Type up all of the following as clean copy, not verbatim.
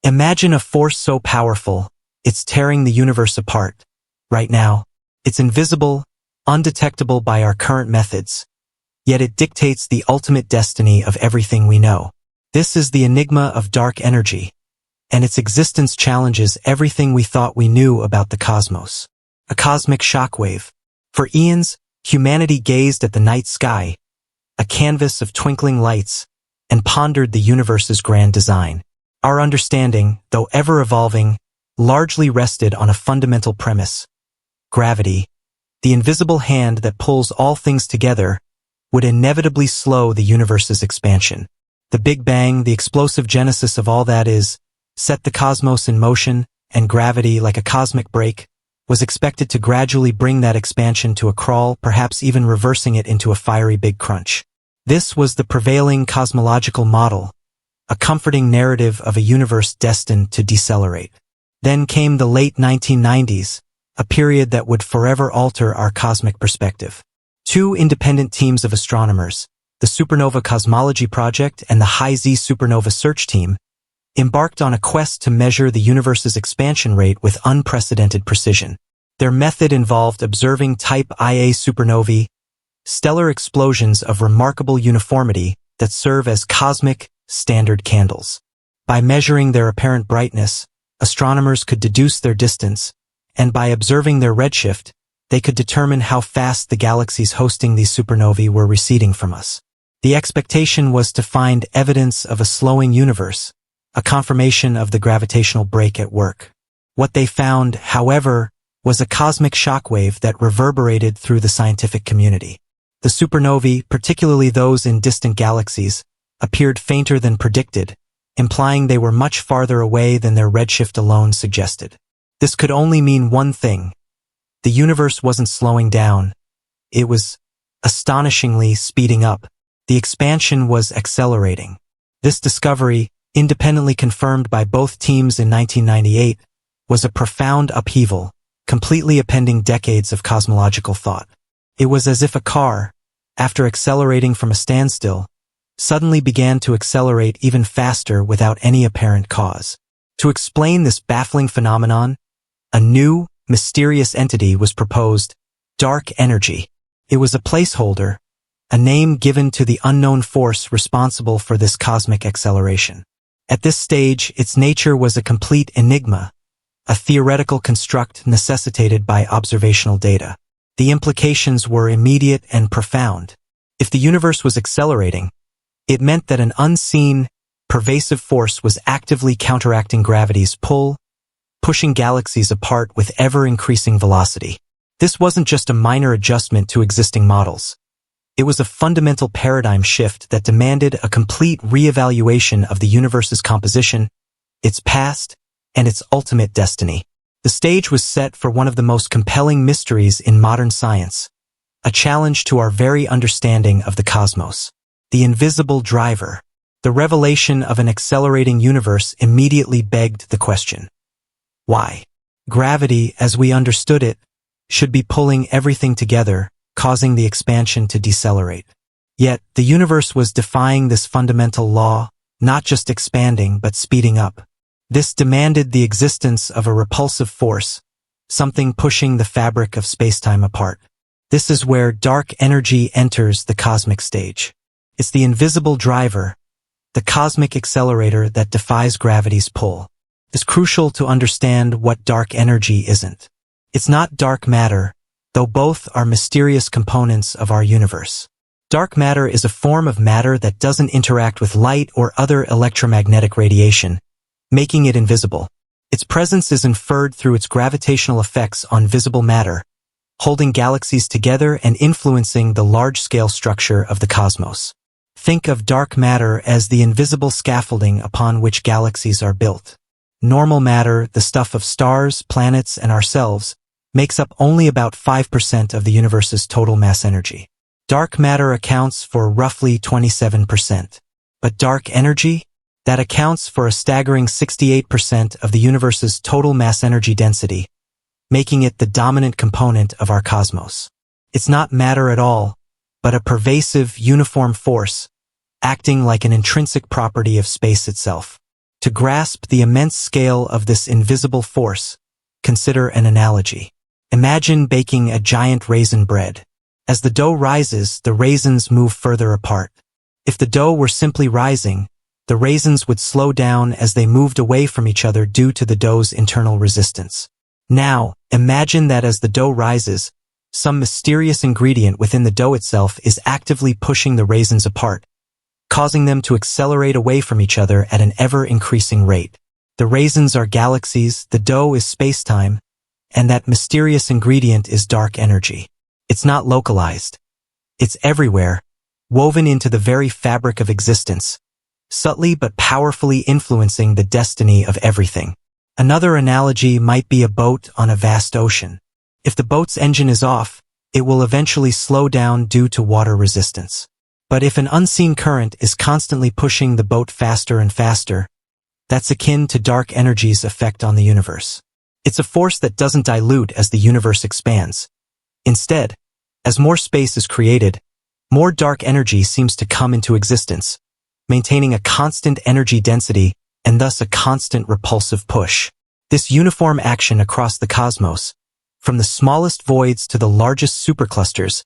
Imagine a force so powerful, it's tearing the universe apart. Right now, it's invisible, undetectable by our current methods, yet it dictates the ultimate destiny of everything we know. This is the enigma of dark energy, and its existence challenges everything we thought we knew about the cosmos. A cosmic shockwave. For eons, humanity gazed at the night sky, a canvas of twinkling lights, and pondered the universe's grand design. Our understanding, though ever-evolving, largely rested on a fundamental premise. Gravity, the invisible hand that pulls all things together, would inevitably slow the universe's expansion. The Big Bang, the explosive genesis of all that is, set the cosmos in motion, and gravity, like a cosmic brake, was expected to gradually bring that expansion to a crawl, perhaps even reversing it into a fiery big crunch. This was the prevailing cosmological model, a comforting narrative of a universe destined to decelerate. Then came the late 1990s, a period that would forever alter our cosmic perspective. Two independent teams of astronomers, the Supernova Cosmology Project and the High-Z Supernova Search Team, embarked on a quest to measure the universe's expansion rate with unprecedented precision. Their method involved observing Type Ia supernovae, stellar explosions of remarkable uniformity that serve as cosmic standard candles. By measuring their apparent brightness, astronomers could deduce their distance, and by observing their redshift, they could determine how fast the galaxies hosting these supernovae were receding from us. The expectation was to find evidence of a slowing universe, a confirmation of the gravitational brake at work. What they found, however, was a cosmic shockwave that reverberated through the scientific community. The supernovae, particularly those in distant galaxies, appeared fainter than predicted, implying they were much farther away than their redshift alone suggested. This could only mean one thing. The universe wasn't slowing down. It was astonishingly speeding up. The expansion was accelerating. This discovery, independently confirmed by both teams in 1998, was a profound upheaval, completely upending decades of cosmological thought. It was as if a car, after accelerating from a standstill, suddenly began to accelerate even faster without any apparent cause. To explain this baffling phenomenon, a new, mysterious entity was proposed: dark energy. It was a placeholder, a name given to the unknown force responsible for this cosmic acceleration. At this stage, its nature was a complete enigma, a theoretical construct necessitated by observational data. The implications were immediate and profound. If the universe was accelerating, it meant that an unseen, pervasive force was actively counteracting gravity's pull, pushing galaxies apart with ever-increasing velocity. This wasn't just a minor adjustment to existing models. It was a fundamental paradigm shift that demanded a complete re-evaluation of the universe's composition, its past, and its ultimate destiny. The stage was set for one of the most compelling mysteries in modern science, a challenge to our very understanding of the cosmos. The invisible driver. The revelation of an accelerating universe immediately begged the question: why? Gravity, as we understood it, should be pulling everything together, causing the expansion to decelerate. Yet, the universe was defying this fundamental law, not just expanding but speeding up. This demanded the existence of a repulsive force, something pushing the fabric of spacetime apart. This is where dark energy enters the cosmic stage. It's the invisible driver, the cosmic accelerator that defies gravity's pull. It's crucial to understand what dark energy isn't. It's not dark matter, though both are mysterious components of our universe. Dark matter is a form of matter that doesn't interact with light or other electromagnetic radiation, making it invisible. Its presence is inferred through its gravitational effects on visible matter, holding galaxies together and influencing the large-scale structure of the cosmos. Think of dark matter as the invisible scaffolding upon which galaxies are built. Normal matter, the stuff of stars, planets, and ourselves, makes up only about 5% of the universe's total mass energy. Dark matter accounts for roughly 27%. But dark energy? That accounts for a staggering 68% of the universe's total mass energy density, making it the dominant component of our cosmos. It's not matter at all, but a pervasive, uniform force, acting like an intrinsic property of space itself. To grasp the immense scale of this invisible force, consider an analogy. Imagine baking a giant raisin bread. As the dough rises, the raisins move further apart. If the dough were simply rising, the raisins would slow down as they moved away from each other due to the dough's internal resistance. Now, imagine that as the dough rises, some mysterious ingredient within the dough itself is actively pushing the raisins apart, causing them to accelerate away from each other at an ever-increasing rate. The raisins are galaxies, the dough is space-time, and that mysterious ingredient is dark energy. It's not localized. It's everywhere, woven into the very fabric of existence, subtly but powerfully influencing the destiny of everything. Another analogy might be a boat on a vast ocean. If the boat's engine is off, it will eventually slow down due to water resistance. But if an unseen current is constantly pushing the boat faster and faster, that's akin to dark energy's effect on the universe. It's a force that doesn't dilute as the universe expands. Instead, as more space is created, more dark energy seems to come into existence, maintaining a constant energy density and thus a constant repulsive push. This uniform action across the cosmos, from the smallest voids to the largest superclusters,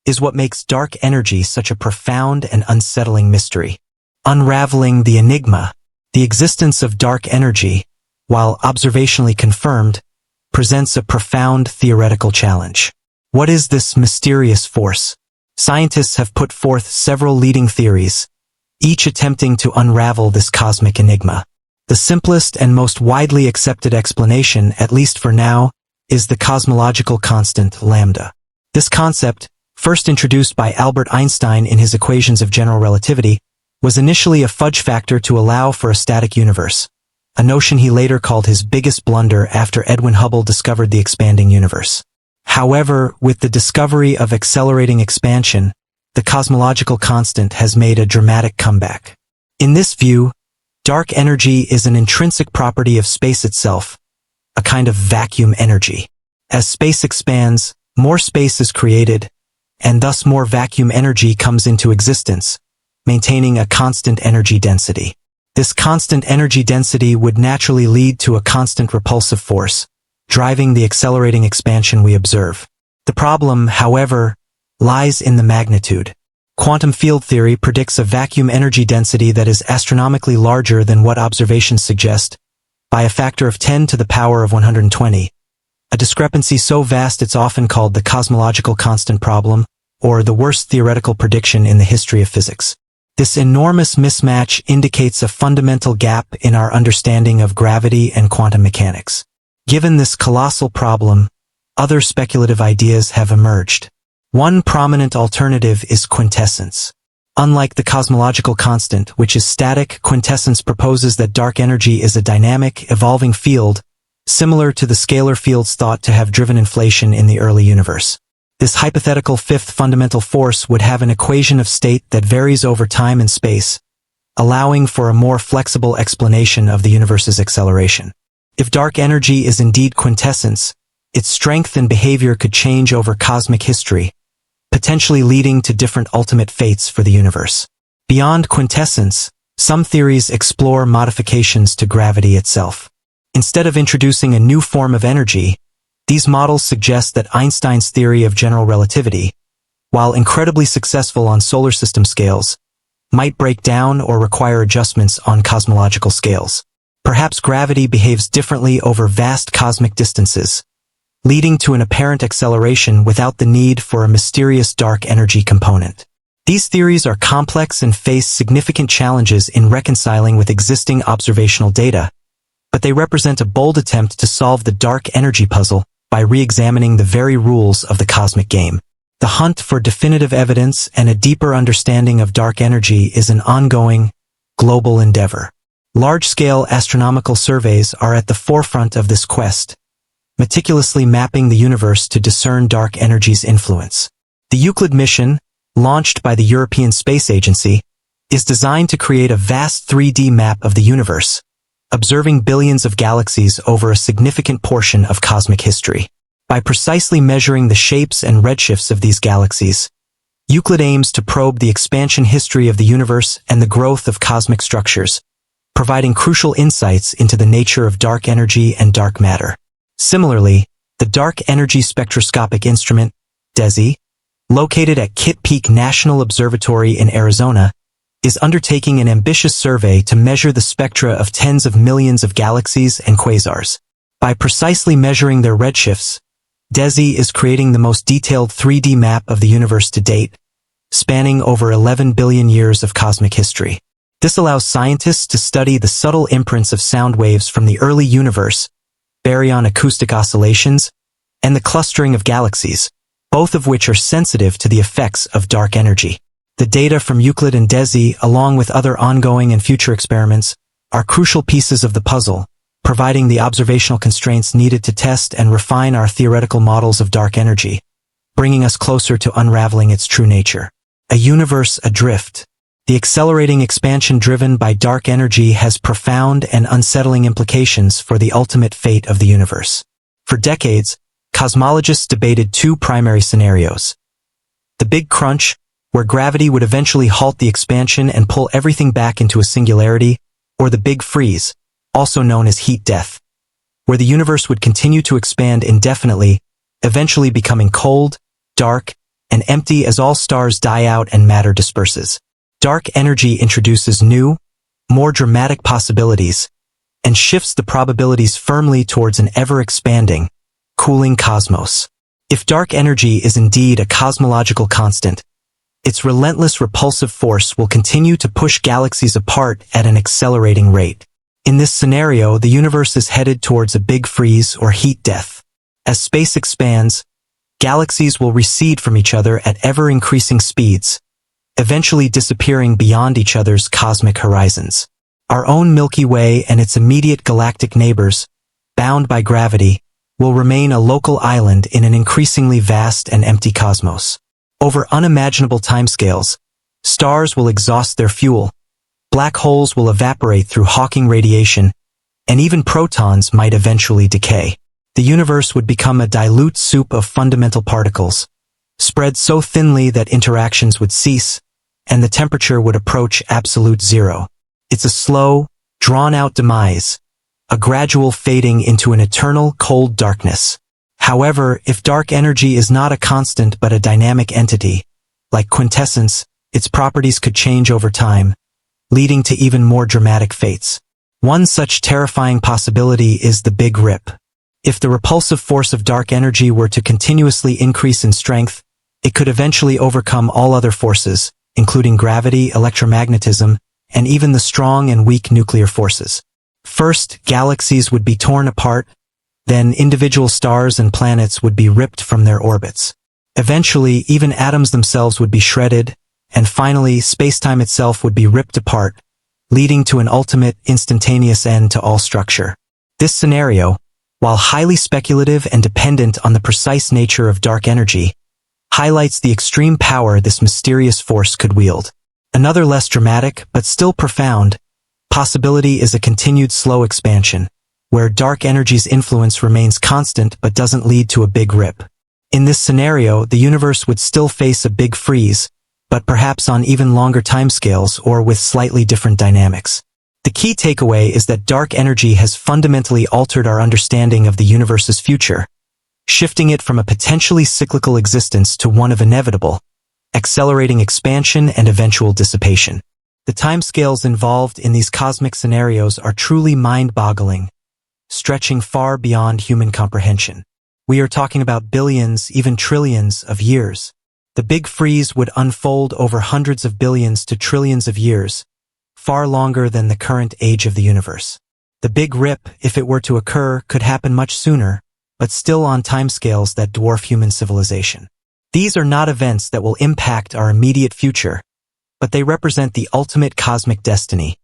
is what makes dark energy such a profound and unsettling mystery. Unraveling the enigma, the existence of dark energy, while observationally confirmed, presents a profound theoretical challenge. What is this mysterious force? Scientists have put forth several leading theories, each attempting to unravel this cosmic enigma. The simplest and most widely accepted explanation, at least for now, is the cosmological constant lambda. This concept, first introduced by Albert Einstein in his equations of general relativity, was initially a fudge factor to allow for a static universe, a notion he later called his biggest blunder after Edwin Hubble discovered the expanding universe. However, with the discovery of accelerating expansion, the cosmological constant has made a dramatic comeback. In this view, dark energy is an intrinsic property of space itself, a kind of vacuum energy. As space expands, more space is created, and thus more vacuum energy comes into existence, maintaining a constant energy density. This constant energy density would naturally lead to a constant repulsive force, driving the accelerating expansion we observe. The problem, however, lies in the magnitude. Quantum field theory predicts a vacuum energy density that is astronomically larger than what observations suggest, by a factor of 10 to the power of 120. A discrepancy so vast it's often called the cosmological constant problem, or the worst theoretical prediction in the history of physics. This enormous mismatch indicates a fundamental gap in our understanding of gravity and quantum mechanics. Given this colossal problem, other speculative ideas have emerged. One prominent alternative is quintessence. Unlike the cosmological constant, which is static, quintessence proposes that dark energy is a dynamic, evolving field, similar to the scalar fields thought to have driven inflation in the early universe. This hypothetical fifth fundamental force would have an equation of state that varies over time and space, allowing for a more flexible explanation of the universe's acceleration. If dark energy is indeed quintessence, its strength and behavior could change over cosmic history, potentially leading to different ultimate fates for the universe. Beyond quintessence, some theories explore modifications to gravity itself. Instead of introducing a new form of energy, these models suggest that Einstein's theory of general relativity, while incredibly successful on solar system scales, might break down or require adjustments on cosmological scales. Perhaps gravity behaves differently over vast cosmic distances, leading to an apparent acceleration without the need for a mysterious dark energy component. These theories are complex and face significant challenges in reconciling with existing observational data, but they represent a bold attempt to solve the dark energy puzzle by re-examining the very rules of the cosmic game. The hunt for definitive evidence and a deeper understanding of dark energy is an ongoing, global endeavor. Large-scale astronomical surveys are at the forefront of this quest, meticulously mapping the universe to discern dark energy's influence. The Euclid mission, launched by the European Space Agency, is designed to create a vast 3D map of the universe, observing billions of galaxies over a significant portion of cosmic history. By precisely measuring the shapes and redshifts of these galaxies, Euclid aims to probe the expansion history of the universe and the growth of cosmic structures, providing crucial insights into the nature of dark energy and dark matter. Similarly, the Dark Energy Spectroscopic Instrument, DESI, located at Kitt Peak National Observatory in Arizona, is undertaking an ambitious survey to measure the spectra of tens of millions of galaxies and quasars. By precisely measuring their redshifts, DESI is creating the most detailed 3D map of the universe to date, spanning over 11 billion years of cosmic history. This allows scientists to study the subtle imprints of sound waves from the early universe, baryon acoustic oscillations, and the clustering of galaxies, both of which are sensitive to the effects of dark energy. The data from Euclid and DESI, along with other ongoing and future experiments, are crucial pieces of the puzzle, providing the observational constraints needed to test and refine our theoretical models of dark energy, bringing us closer to unraveling its true nature. A universe adrift. The accelerating expansion driven by dark energy has profound and unsettling implications for the ultimate fate of the universe. For decades, cosmologists debated two primary scenarios. The Big Crunch, where gravity would eventually halt the expansion and pull everything back into a singularity, or the Big Freeze, also known as heat death, where the universe would continue to expand indefinitely, eventually becoming cold, dark, and empty as all stars die out and matter disperses. Dark energy introduces new, more dramatic possibilities, and shifts the probabilities firmly towards an ever-expanding, cooling cosmos. If dark energy is indeed a cosmological constant, its relentless repulsive force will continue to push galaxies apart at an accelerating rate. In this scenario, the universe is headed towards a big freeze or heat death. As space expands, galaxies will recede from each other at ever-increasing speeds, eventually disappearing beyond each other's cosmic horizons. Our own Milky Way and its immediate galactic neighbors, bound by gravity, will remain a local island in an increasingly vast and empty cosmos. Over unimaginable timescales, stars will exhaust their fuel, black holes will evaporate through Hawking radiation, and even protons might eventually decay. The universe would become a dilute soup of fundamental particles, spread so thinly that interactions would cease, and the temperature would approach absolute zero. It's a slow, drawn-out demise, a gradual fading into an eternal cold darkness. However, if dark energy is not a constant but a dynamic entity, like quintessence, its properties could change over time, leading to even more dramatic fates. One such terrifying possibility is the Big Rip. If the repulsive force of dark energy were to continuously increase in strength, it could eventually overcome all other forces, including gravity, electromagnetism, and even the strong and weak nuclear forces. First, galaxies would be torn apart, then individual stars and planets would be ripped from their orbits. Eventually, even atoms themselves would be shredded, and finally, space-time itself would be ripped apart, leading to an ultimate, instantaneous end to all structure. This scenario, while highly speculative and dependent on the precise nature of dark energy, highlights the extreme power this mysterious force could wield. Another less dramatic, but still profound, possibility is a continued slow expansion, where dark energy's influence remains constant but doesn't lead to a big rip. In this scenario, the universe would still face a big freeze, but perhaps on even longer timescales or with slightly different dynamics. The key takeaway is that dark energy has fundamentally altered our understanding of the universe's future, shifting it from a potentially cyclical existence to one of inevitable, accelerating expansion and eventual dissipation. The timescales involved in these cosmic scenarios are truly mind-boggling, stretching far beyond human comprehension. We are talking about billions, even trillions of years. The Big Freeze would unfold over hundreds of billions to trillions of years, far longer than the current age of the universe. The Big Rip, if it were to occur, could happen much sooner, but still on timescales that dwarf human civilization. These are not events that will impact our immediate future, but they represent the ultimate cosmic destiny,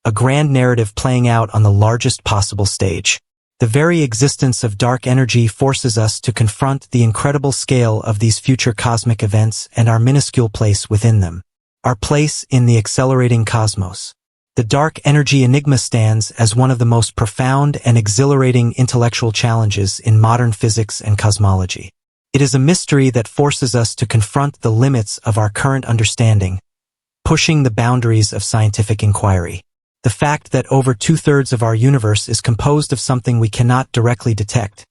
a grand narrative playing out on the largest possible stage. The very existence of dark energy forces us to confront the incredible scale of these future cosmic events and our minuscule place within them. Our place in the accelerating cosmos. The dark energy enigma stands as one of the most profound and exhilarating intellectual challenges in modern physics and cosmology. It is a mystery that forces us to confront the limits of our current understanding, pushing the boundaries of scientific inquiry. The fact that over 2/3 of our universe is composed of something we cannot directly detect,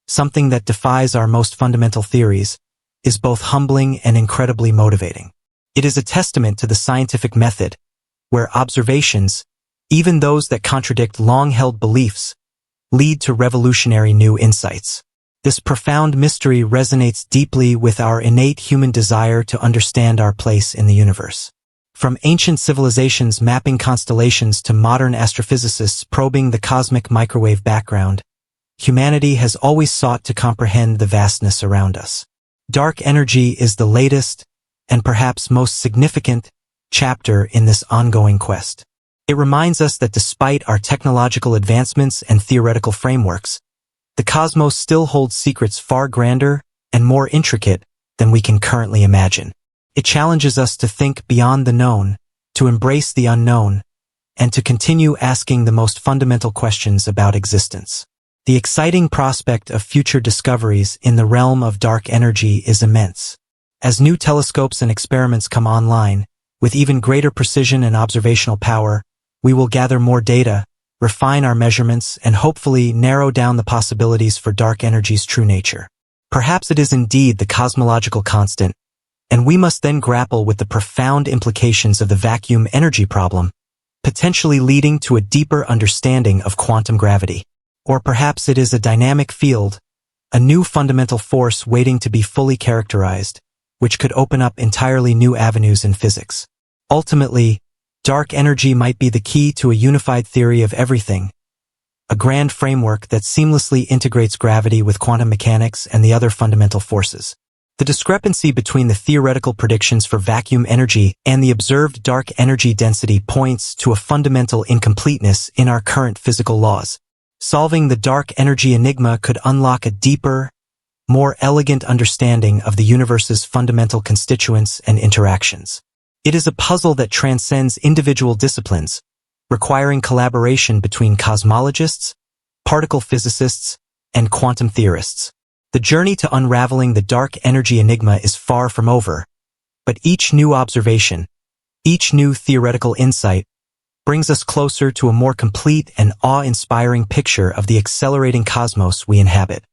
something that defies our most fundamental theories, is both humbling and incredibly motivating. It is a testament to the scientific method, where observations, even those that contradict long-held beliefs, lead to revolutionary new insights. This profound mystery resonates deeply with our innate human desire to understand our place in the universe. From ancient civilizations mapping constellations to modern astrophysicists probing the cosmic microwave background, humanity has always sought to comprehend the vastness around us. Dark energy is the latest, and perhaps most significant, chapter in this ongoing quest. It reminds us that despite our technological advancements and theoretical frameworks, the cosmos still holds secrets far grander and more intricate than we can currently imagine. It challenges us to think beyond the known, to embrace the unknown, and to continue asking the most fundamental questions about existence. The exciting prospect of future discoveries in the realm of dark energy is immense. As new telescopes and experiments come online, with even greater precision and observational power, we will gather more data, refine our measurements, and hopefully narrow down the possibilities for dark energy's true nature. Perhaps it is indeed the cosmological constant, and we must then grapple with the profound implications of the vacuum energy problem, potentially leading to a deeper understanding of quantum gravity. Or perhaps it is a dynamic field, a new fundamental force waiting to be fully characterized, which could open up entirely new avenues in physics. Ultimately, dark energy might be the key to a unified theory of everything, a grand framework that seamlessly integrates gravity with quantum mechanics and the other fundamental forces. The discrepancy between the theoretical predictions for vacuum energy and the observed dark energy density points to a fundamental incompleteness in our current physical laws. Solving the dark energy enigma could unlock a deeper, more elegant understanding of the universe's fundamental constituents and interactions. It is a puzzle that transcends individual disciplines, requiring collaboration between cosmologists, particle physicists, and quantum theorists. The journey to unraveling the dark energy enigma is far from over, but each new observation, each new theoretical insight, brings us closer to a more complete and awe-inspiring picture of the accelerating cosmos we inhabit.